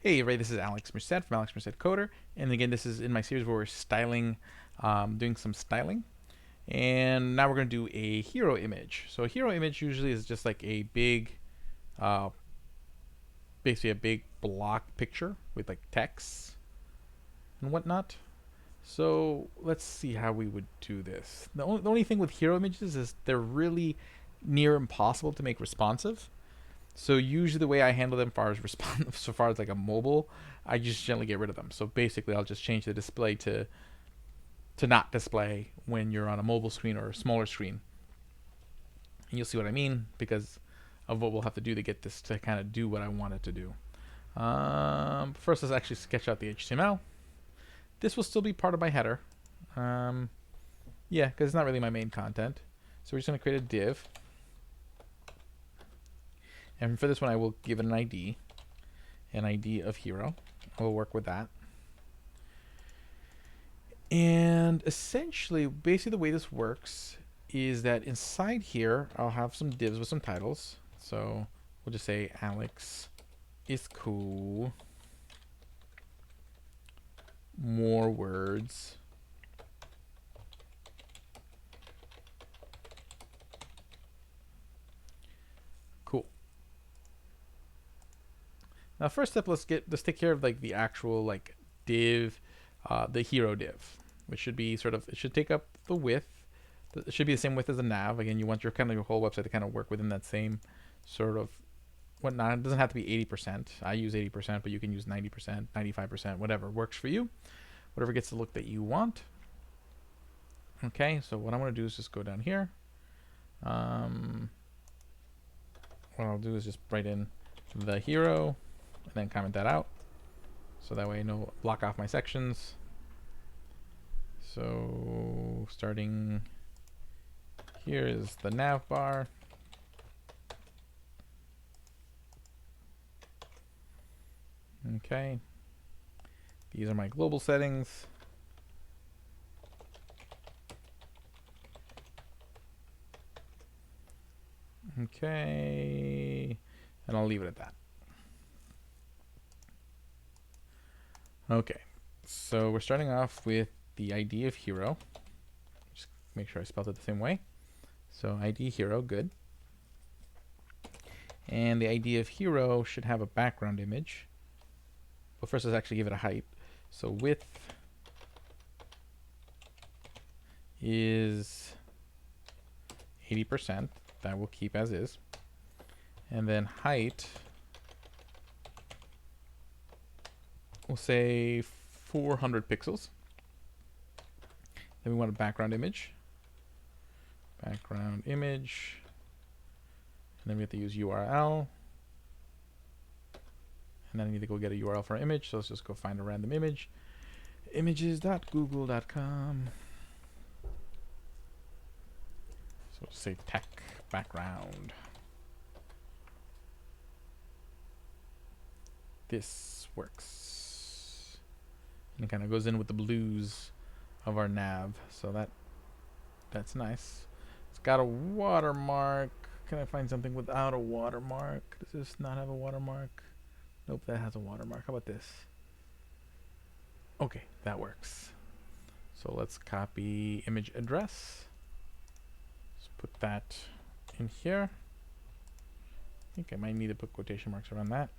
Hey everybody, this is Alex Merced from Alex Merced Coder, and again, this is in my series where we're styling, doing some styling, and now we're going to do a hero image. So a hero image usually is just like a big, uh, basically a big block picture with like text and whatnot. So let's see how we would do this. The only thing with hero images is they're really near impossible to make responsive. So usually the way I handle them far as so far as like a mobile, I just gently get rid of them. So basically I'll just change the display to not display when you're on a mobile screen or a smaller screen. And you'll see what I mean because of what we'll have to do to get this to kind of do what I want it to do. First, let's actually sketch out the HTML. This will still be part of my header. Yeah, because it's not really my main content. So we're just going to create a div. And for this one, I will give it an ID of hero. We'll work with that. And essentially, basically the way this works is that inside here, I'll have some divs with some titles. So we'll just say Alex is cool. More words. Cool. Now, first step, let's take care of like the actual like div, the hero div, which should be it should take up the width. It should be the same width as the nav. Again, you want your whole website to kind of work within that same sort of whatnot. It doesn't have to be 80%. I use 80%, but you can use 90%, 95%, whatever works for you. Whatever gets the look that you want. Okay, so what I'm going to do is just go down here. What I'll do is just write in the hero and then comment that out. So that way I know block off my sections. So starting here is the nav bar. Okay. These are my global settings. Okay. And I'll leave it at that. Okay. So we're starting off with the ID of hero. Just make sure I spelled it the same way. So ID hero, good. And the ID of hero should have a background image. Well, first let's actually give it a height. So width is 80%. That will keep as is. And then height, we'll say 400 pixels. Then we want a background image. Background image. And then we have to use URL. And then I need to go get a URL for our image. So let's just go find a random image. Images.google.com. So we'll say tech background. This works. And it kind of goes in with the blues of our nav. So that's nice. It's got a watermark. Can I find something without a watermark? Does this not have a watermark? Nope, that has a watermark. How about this? Okay, that works. So let's copy image address. Let's put that in here. I think I might need to put quotation marks around that.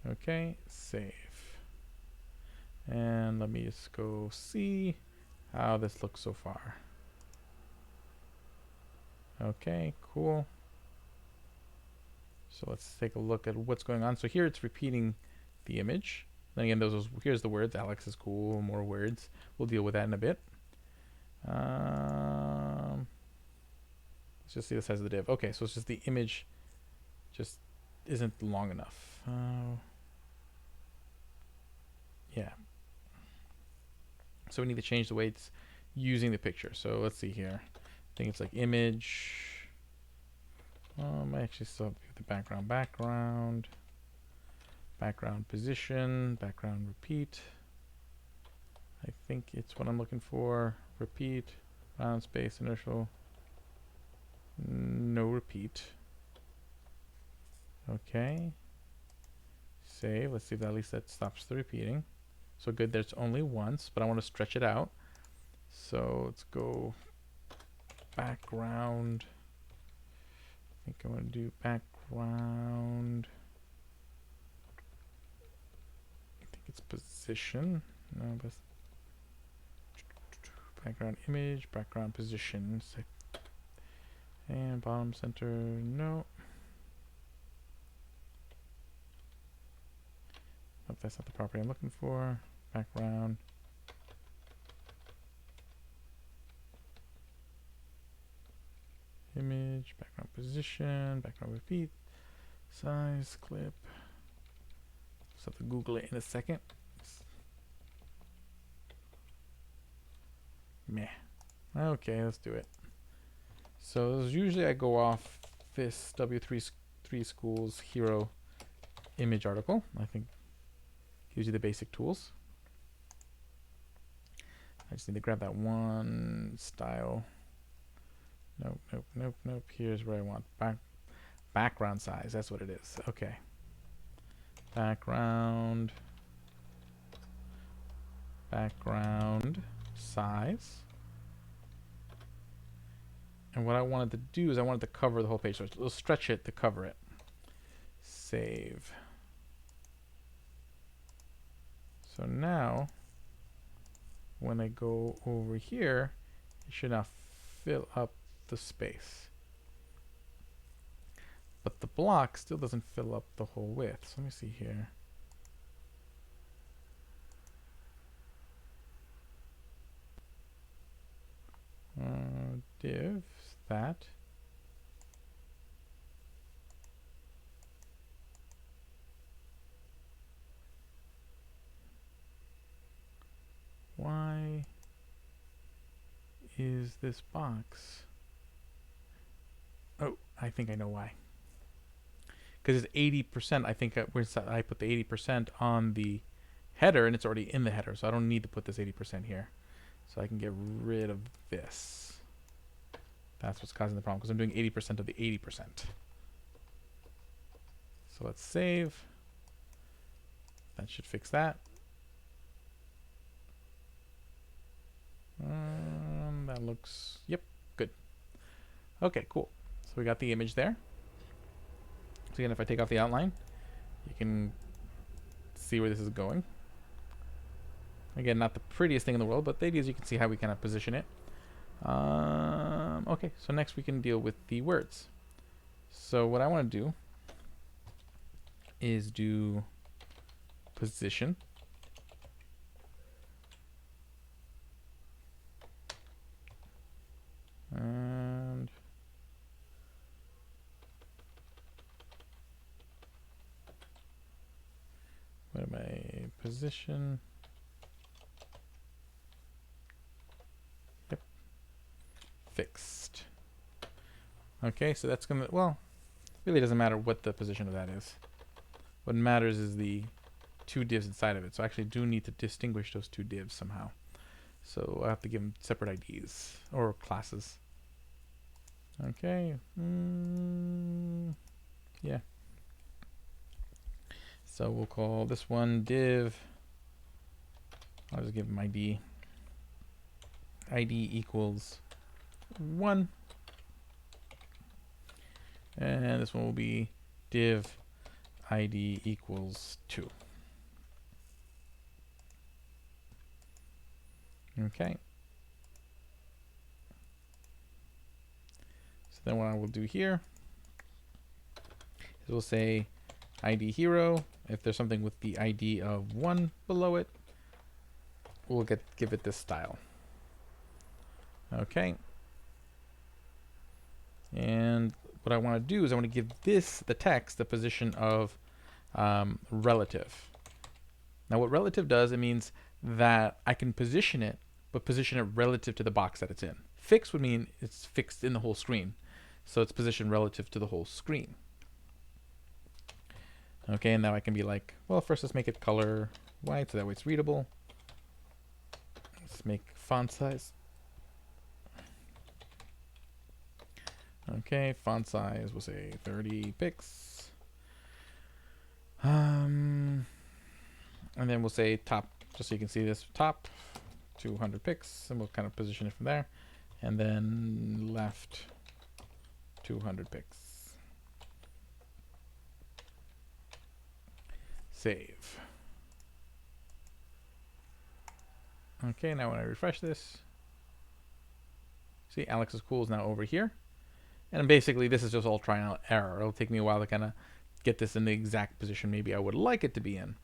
Okay, save. And let me just go see how this looks so far. Okay, cool. So let's take a look at what's going on. So here it's repeating the image. Then again, here's the words. Alex is cool. More words. We'll deal with that in a bit. Let's just see the size of the div. Okay, so it's just the image just isn't long enough. Yeah. So we need to change the way it's using the picture. So let's see here. I think it's like image. I actually still have to do the background position, background repeat. I think it's what I'm looking for. Repeat, bound space, inertial. No repeat. Okay. Save. Let's see if at least that stops the repeating. So good, there's only once, but I want to stretch it out. So let's go background. I think I want to do background. I think it's position. No, but background image, background position. And bottom center, no. Nope, that's not the property I'm looking for. Background. Image, background position, background repeat, size, clip. Just have to Google it in a second. Meh. Okay, let's do it. So usually I go off this W3 Schools Hero image article. I think gives you the basic tools. I just need to grab that one style. Nope, nope, nope, nope. Here's where I want background size. That's what it is. Okay. Background size. And what I wanted to do is I wanted to cover the whole page. So we'll stretch it to cover it. Save. So now, when I go over here, it should now fill up the space. But the block still doesn't fill up the whole width. So let me see here. Div that. Why is this box? Oh, I think I know why. Because it's 80%. I think I put the 80% on the header, and it's already in the header, so I don't need to put this 80% here. So I can get rid of this. That's what's causing the problem, because I'm doing 80% of the 80%. So let's save. That should fix that. That looks, yep, good. Okay, cool. So we got the image there. So again, if I take off the outline, you can see where this is going. Again, not the prettiest thing in the world, but the idea is you can see how we kind of position it. Okay, so next we can deal with the words. So what I want to do is do position. And what am I? Position. Yep. Fixed. Okay, so that's gonna, well, really doesn't matter what the position of that is. What matters is the two divs inside of it. So I actually do need to distinguish those two divs somehow. So I have to give them separate IDs or classes. Okay. Yeah. So we'll call this one div. I'll just give them ID. ID equals 1. And this one will be div ID equals 2. Okay. So then what I will do here is we'll say ID hero. If there's something with the ID of 1 below it, we'll give it this style. Okay. And what I want to do is I want to give this, the text, the position of relative. Now what relative does, it means that I can position it, but position it relative to the box that it's in. Fix would mean it's fixed in the whole screen. So it's positioned relative to the whole screen. Okay, and now I can be like, well, first let's make it color white so that way it's readable. Let's make font size. Okay, font size, we'll say 30 pixels. And then we'll say top, just so you can see this, top 200 pixels, and we'll kind of position it from there. And then left 200 pixels. Save. Okay, now when I refresh this, see, Alex is Cool is now over here. And basically, this is just all trial and error. It'll take me a while to kind of get this in the exact position maybe I would like it to be in.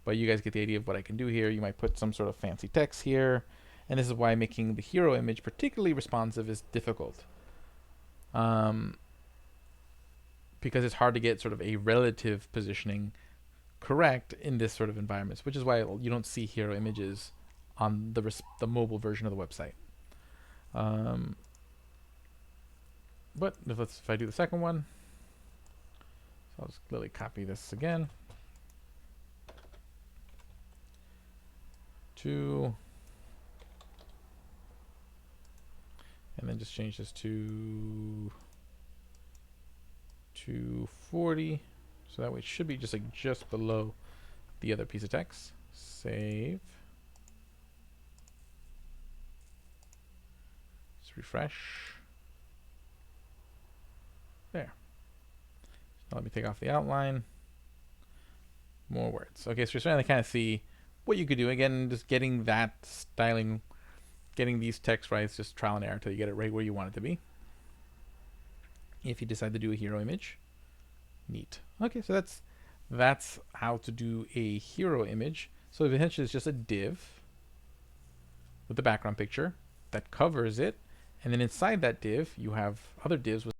But you guys get the idea of what I can do here. You might put some sort of fancy text here. And this is why making the hero image particularly responsive is difficult. Because it's hard to get sort of a relative positioning correct in this sort of environments, which is why you don't see hero images on the mobile version of the website. But if I do the second one, so I'll just literally copy this again. And then just change this to 240. So that way it should be just like just below the other piece of text. Save. Let's refresh. There. Now let me take off the outline. More words. Okay, so you're starting to kind of see what you could do. Again, just getting that styling, getting these text right, it's just trial and error until you get it right where you want it to be. If you decide to do a hero image, neat. Okay, so that's how to do a hero image. So essentially it's just a div with the background picture that covers it, and then inside that div you have other divs with